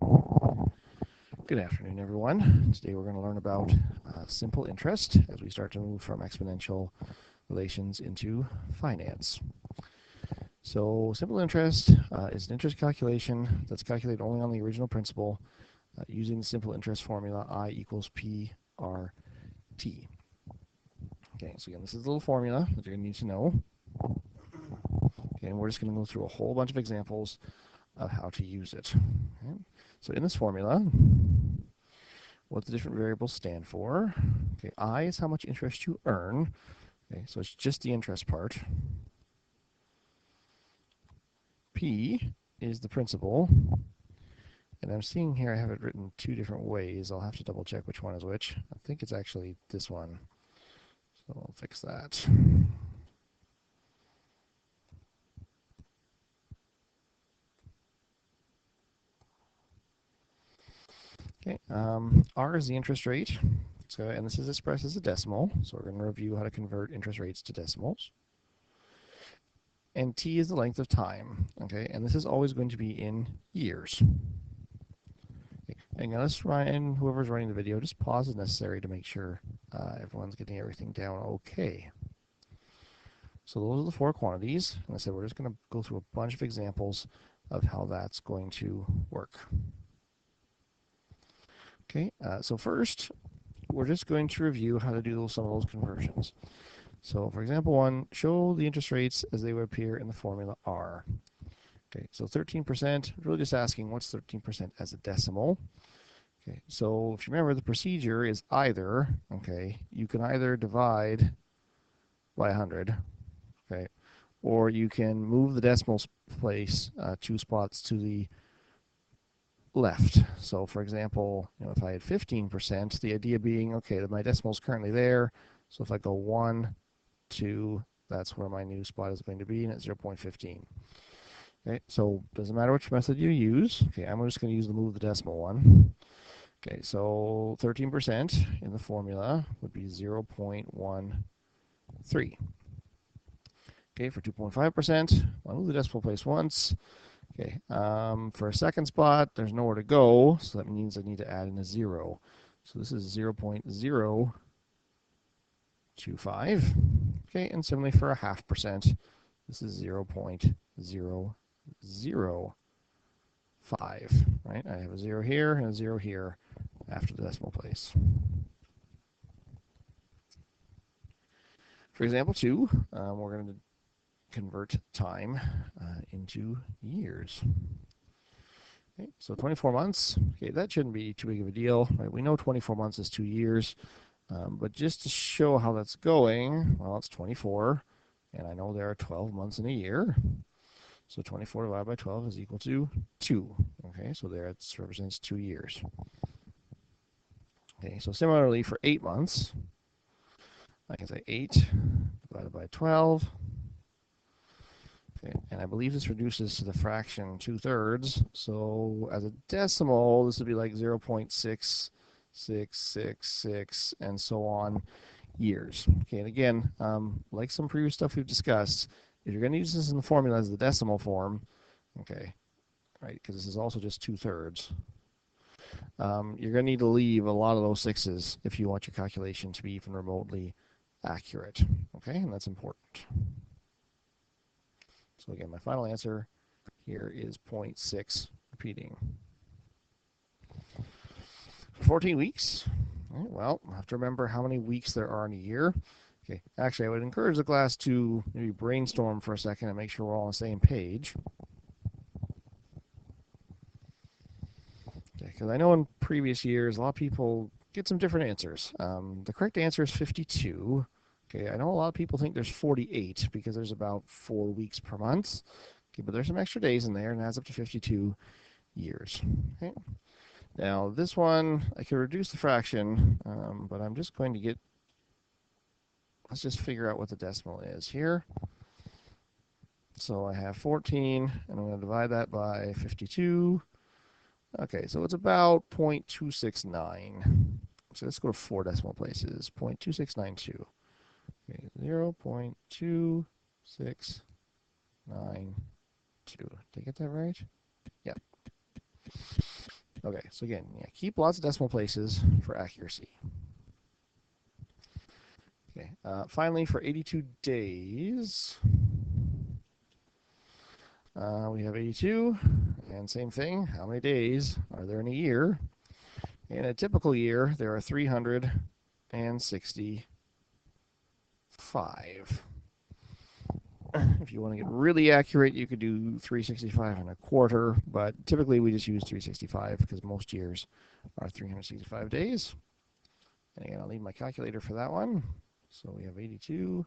Good afternoon, everyone. Today we're going to learn about simple interest as we start to move from exponential relations into finance. So simple interest is an interest calculation that's calculated only on the original principal using the simple interest formula I equals PRT. Okay, so again, this is a little formula that you're going to need to know. Okay, and we're just going to go through a whole bunch of examples of how to use it. Okay. So in this formula, what the different variables stand for. Okay, I is how much interest you earn. Okay, so it's just the interest part. P is the principal. And I'm seeing here I have it written two different ways. I'll have to double check which one is which. I think it's actually this one. So I'll fix that. Okay, R is the interest rate. So, and this is expressed as a decimal. So we're going to review how to convert interest rates to decimals. And T is the length of time. Okay, and this is always going to be in years. And let's Ryan, whoever's running the video, just pause as necessary to make sure everyone's getting everything down okay. So those are the four quantities. And I said we're just going to go through a bunch of examples of how that's going to work. Okay, so first, we're just going to review how to do some of those conversions. So for example 1, show the interest rates as they would appear in the formula R. Okay, so 13%, really just asking what's 13% as a decimal. Okay, so if you remember, the procedure is either, okay, you can either divide by 100, okay, or you can move the decimal place 2 spots to the left. So for example, if I had 15%, the idea being, okay, my decimal is currently there, so if I go 1, 2, that's where my new spot is going to be, and it's 0.15. Okay, so doesn't matter which method you use. Okay, I'm just going to use the move the decimal one. Okay, so 13% in the formula would be 0.13. Okay, for 2.5%, I'll move the decimal place once. Okay, for a second spot, there's nowhere to go, so that means I need to add in a 0. So this is 0.025. Okay, and similarly for a 0.5%, this is 0.005. Right, I have a 0 here and a 0 here after the decimal place. For example 2, we're going to convert time into years. Okay, so 24 months, okay, that shouldn't be too big of a deal. Right? We know 24 months is 2 years, but just to show how that's going, well, it's 24, and I know there are 12 months in a year. So 24 divided by 12 is equal to 2. Okay, so there it represents 2 years. Okay, so similarly for 8 months, I can say 8 divided by 12. Okay, and I believe this reduces to the fraction 2/3. So as a decimal, this would be like 0.6666 and so on years. Okay, and again, like some previous stuff we've discussed, if you're going to use this in the formula as the decimal form, okay, right, because this is also just 2/3, you're going to need to leave a lot of those sixes if you want your calculation to be even remotely accurate. Okay, and that's important. So again, my final answer here is 0.6 repeating. 14 weeks. Well, I have to remember how many weeks there are in a year. Okay, actually, I would encourage the class to maybe brainstorm for a second and make sure we're all on the same page. Okay, because I know in previous years, a lot of people get some different answers. The correct answer is 52. Okay, I know a lot of people think there's 48 because there's about 4 weeks per month. Okay, but there's some extra days in there and it adds up to 52 years. Okay. Now this one, I could reduce the fraction, but I'm just going to get, let's just figure out what the decimal is here. So I have 14, and I'm going to divide that by 52. Okay, so it's about 0.269. So let's go to 4 decimal places, 0.2692. Okay, 0.2692. Did I get that right? Yep. Okay, so again, yeah, keep lots of decimal places for accuracy. Okay, finally for 82 days, we have 82, and same thing, how many days are there in a year? In a typical year, there are 365. If you want to get really accurate, you could do 365 and a quarter, but typically we just use 365 because most years are 365 days. And again, I'll need my calculator for that one. So we have 82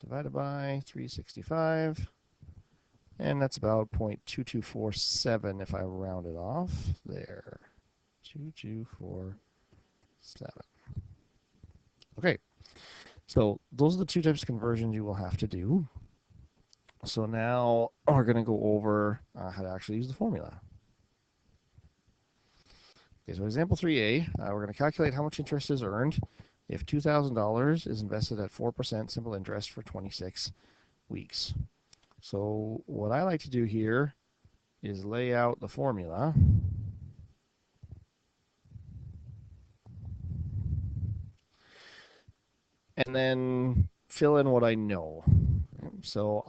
divided by 365, and that's about 0.2247 if I round it off. There, 2247. Okay, so those are the two types of conversions you will have to do. So now we're going to go over how to actually use the formula. Okay, so example 3a, we're going to calculate how much interest is earned if $2,000 is invested at 4% simple interest for 26 weeks. So what I like to do here is lay out the formula. And then fill in what I know. So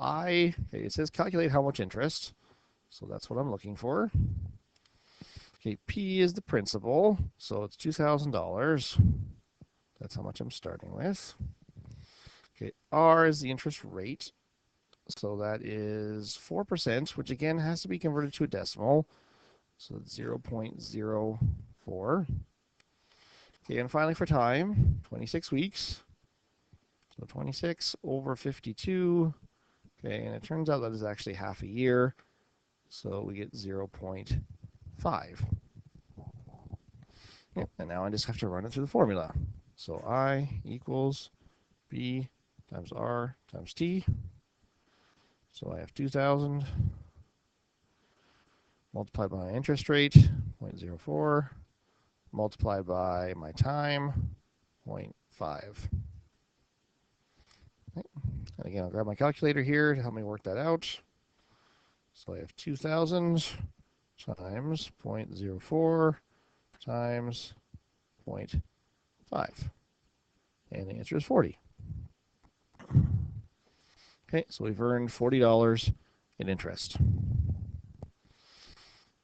it says calculate how much interest. So that's what I'm looking for. Okay, P is the principal, so it's $2,000. That's how much I'm starting with. Okay, R is the interest rate. So that is 4%, which again has to be converted to a decimal. So it's 0.04. Okay, and finally for time, 26 weeks. So 26 over 52. Okay, and it turns out that is actually half a year. So we get 0.5. Okay, and now I just have to run it through the formula. So I equals B times R times T. So I have 2,000 multiplied by my interest rate, 0.04, multiplied by my time, 0.5. Okay. And again, I'll grab my calculator here to help me work that out. So I have 2,000 times 0.04 times 0.5. And the answer is 40. Okay, so we've earned $40 in interest.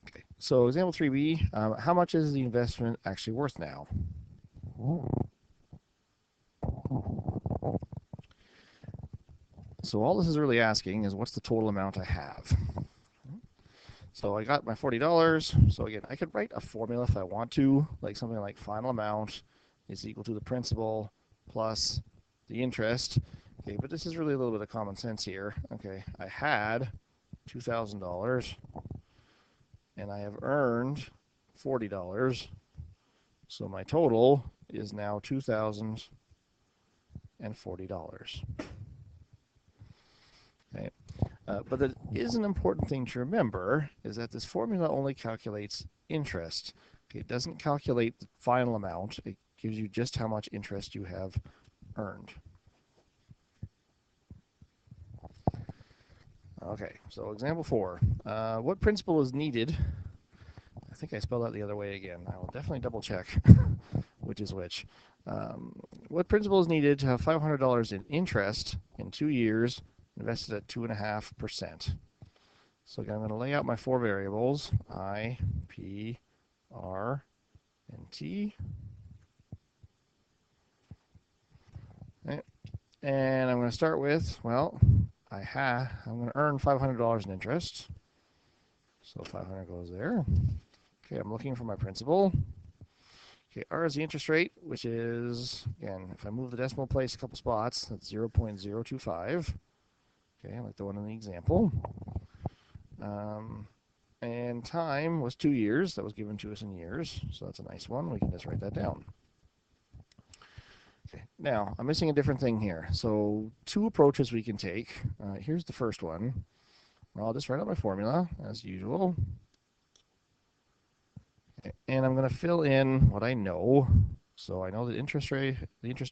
Okay, so example 3b, how much is the investment actually worth now? So all this is really asking is what's the total amount I have? So I got my $40. So again, I could write a formula if I want to, like something like final amount is equal to the principal plus the interest. Okay, but this is really a little bit of common sense here. Okay, I had $2,000 and I have earned $40. So my total is now $2,040. Okay. But that is an important thing to remember, is that this formula only calculates interest. Okay, it doesn't calculate the final amount. It gives you just how much interest you have earned. Okay, so example 4. What principal is needed? I think I spelled that the other way again. I will definitely double check which is which. What principal is needed to have $500 in interest in 2 years invested at 2.5%? So again, I'm going to lay out my 4 variables, I, P, R, and T. Okay. And I'm going to start with, well, I'm going to earn $500 in interest. So 500 goes there. Okay, I'm looking for my principal. Okay, R is the interest rate, which is, again, if I move the decimal place a couple spots, that's 0.025. Okay, like the one in the example. And time was 2 years. That was given to us in years, so that's a nice one. We can just write that down. Okay, now, I'm missing a different thing here. So 2 approaches we can take. Here's the first one. I'll just write out my formula, as usual. And I'm going to fill in what I know. So I know the interest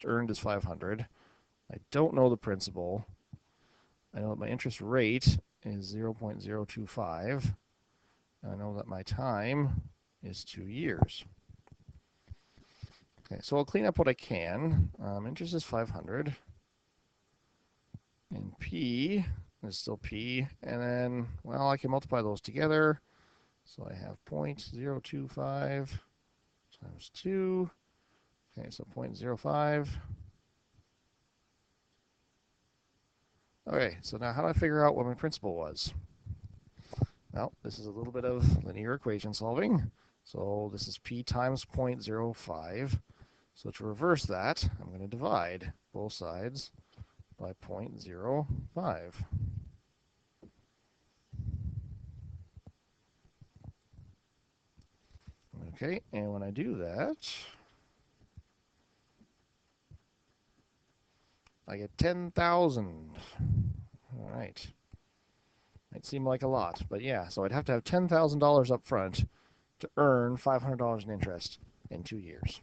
earned is 500. I don't know the principal. I know that my interest rate is 0.025. I know that my time is 2 years. Okay, so I'll clean up what I can. Interest is 500. And P is still P. And then, well, I can multiply those together. So I have 0.025 times 2. Okay, so 0.05. Okay, so now how do I figure out what my principal was? Well, this is a little bit of linear equation solving. So this is P times 0.05. So to reverse that, I'm going to divide both sides by 0.05. Okay, and when I do that, I get 10,000. All right. Might seem like a lot, but yeah, so I'd have to have $10,000 up front to earn $500 in interest in 2 years.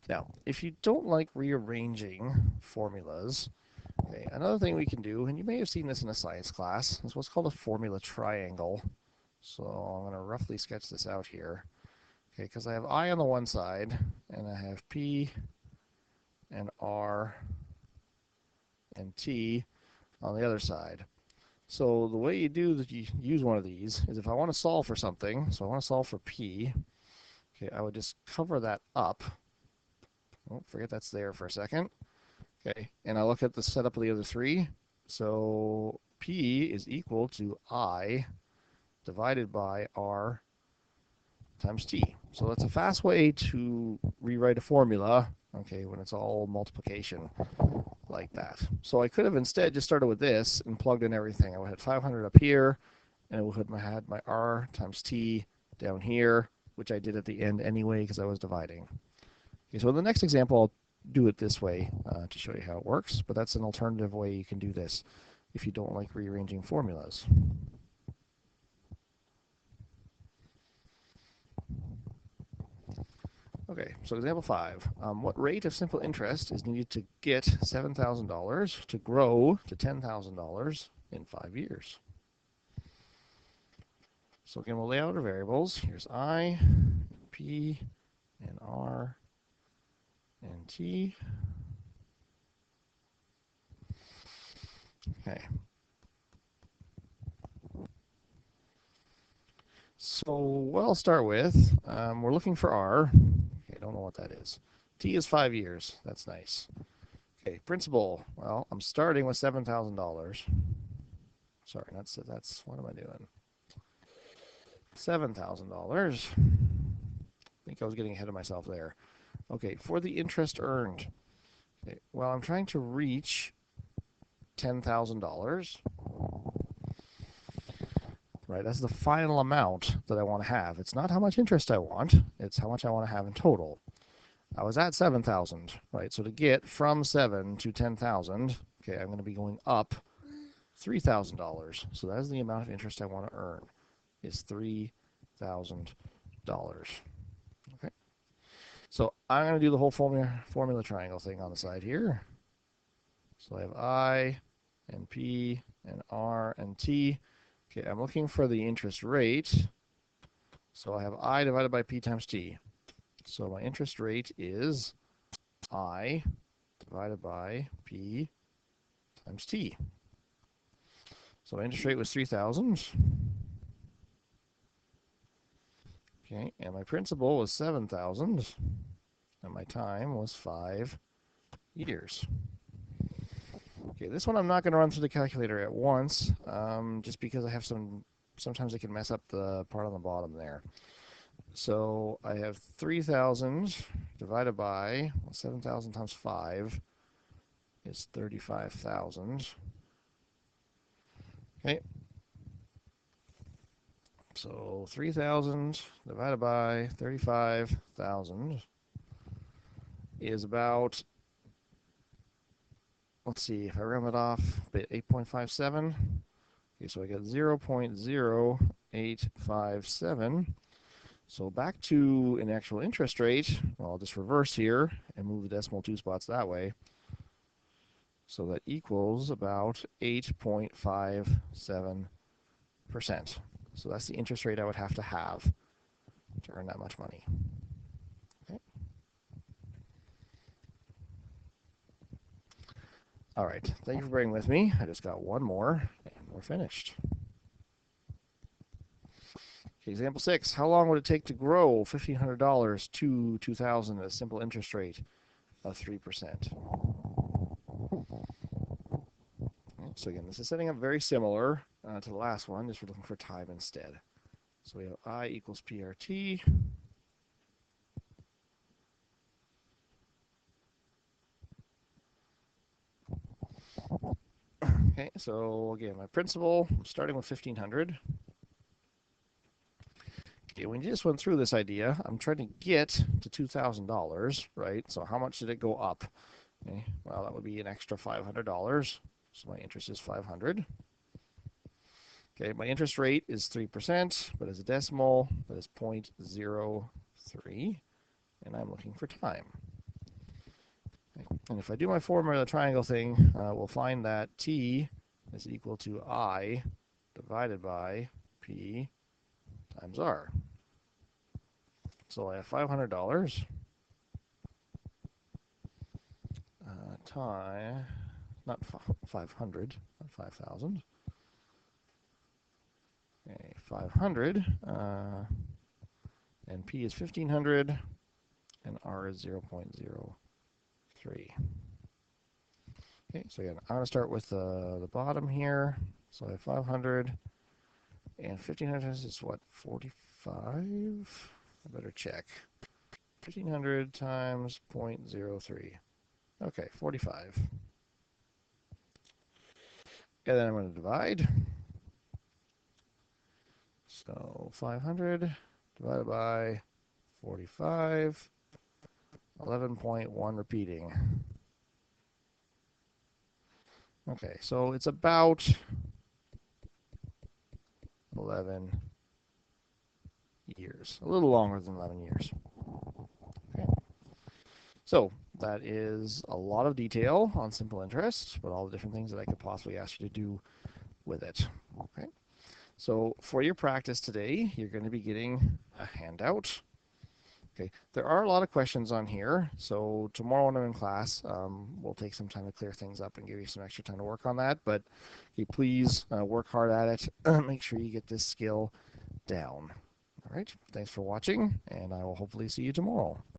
Now, if you don't like rearranging formulas, okay, another thing we can do, and you may have seen this in a science class, is what's called a formula triangle. So I'm going to roughly sketch this out here. Okay, because I have I on the one side, and I have P and R and T on the other side. So the way you do that, you use one of these is if I want to solve for something, so I want to solve for P, okay, I would just cover that up. Oh, forget that's there for a second. Okay, and I look at the setup of the other three. So P is equal to I divided by R times T. So that's a fast way to rewrite a formula, okay, when it's all multiplication like that. So I could have instead just started with this and plugged in everything. I would have had 500 up here, and I would have had my R times T down here, which I did at the end anyway because I was dividing. Okay, so in the next example, I'll do it this way to show you how it works, but that's an alternative way you can do this if you don't like rearranging formulas. Okay, so example 5. What rate of simple interest is needed to get $7,000 to grow to $10,000 in 5 years? So again, we'll lay out our variables. Here's I, P, and R, and T. Okay. So what I'll start with, we're looking for R. Okay, don't know what that is. T is 5 years. That's nice. Okay, principal. Well, I'm starting with $7,000. Sorry, that's what am I doing? $7,000. I think I was getting ahead of myself there. Okay, for the interest earned. Okay, well, I'm trying to reach $10,000. Right, that's the final amount that I want to have. It's not how much interest I want, it's how much I want to have in total. I was at 7,000, right? So to get from 7 to 10,000, okay, I'm going to be going up $3,000. So that is the amount of interest I want to earn, is $3,000. Okay. So I'm going to do the whole formula triangle thing on the side here. So I have I and P and R and T. Okay, I'm looking for the interest rate. So I have I divided by P times T. So my interest rate is I divided by P times T. So my interest rate was 3,000. Okay, and my principal was 7,000. And my time was 5 years. Okay, this one I'm not going to run through the calculator at once, just because I have sometimes I can mess up the part on the bottom there. So I have 3,000 divided by 7,000 times 5 is 35,000. Okay. So 3,000 divided by 35,000 is about, let's see, if I round it off, 8.57. Okay, so I get 0.0857. So back to an actual interest rate, well, I'll just reverse here and move the decimal 2 spots that way. So that equals about 8.57%. So that's the interest rate I would have to earn that much money. Okay. All right, thank you for bearing with me. I just got one more, and we're finished. Okay, example 6. How long would it take to grow $1,500 to $2,000 at a simple interest rate of 3%? So again, this is setting up very similar to the last one, just we're looking for time instead. So we have I equals PRT. Okay, so again, my principal, I'm starting with 1,500. Okay, we just went through this idea. I'm trying to get to $2,000, right? So how much did it go up? Okay, well, that would be an extra $500. So my interest is 500. Okay, my interest rate is 3%, but as a decimal, that is 0.03, and I'm looking for time. Okay. And if I do my formula of the triangle thing, we'll find that T is equal to I divided by P times R. So I have $500 time, not 500, not 5,000. Okay, 500, and P is 1,500, and R is 0.03. Okay, so again, I'm going to start with the bottom here. So I have 500, and 1,500 is what, 45? I better check. 1,500 times 0.03. Okay, 45. And then I'm going to divide. So 500 divided by 45, 11.1 repeating. Okay, so it's about 11 years, a little longer than 11 years. Okay. So that is a lot of detail on simple interest, but all the different things that I could possibly ask you to do with it. Okay. So for your practice today, you're going to be getting a handout. Okay, there are a lot of questions on here, so tomorrow when I'm in class, we'll take some time to clear things up and give you some extra time to work on that, but okay, please work hard at it. Make sure you get this skill down. All right, thanks for watching, and I will hopefully see you tomorrow.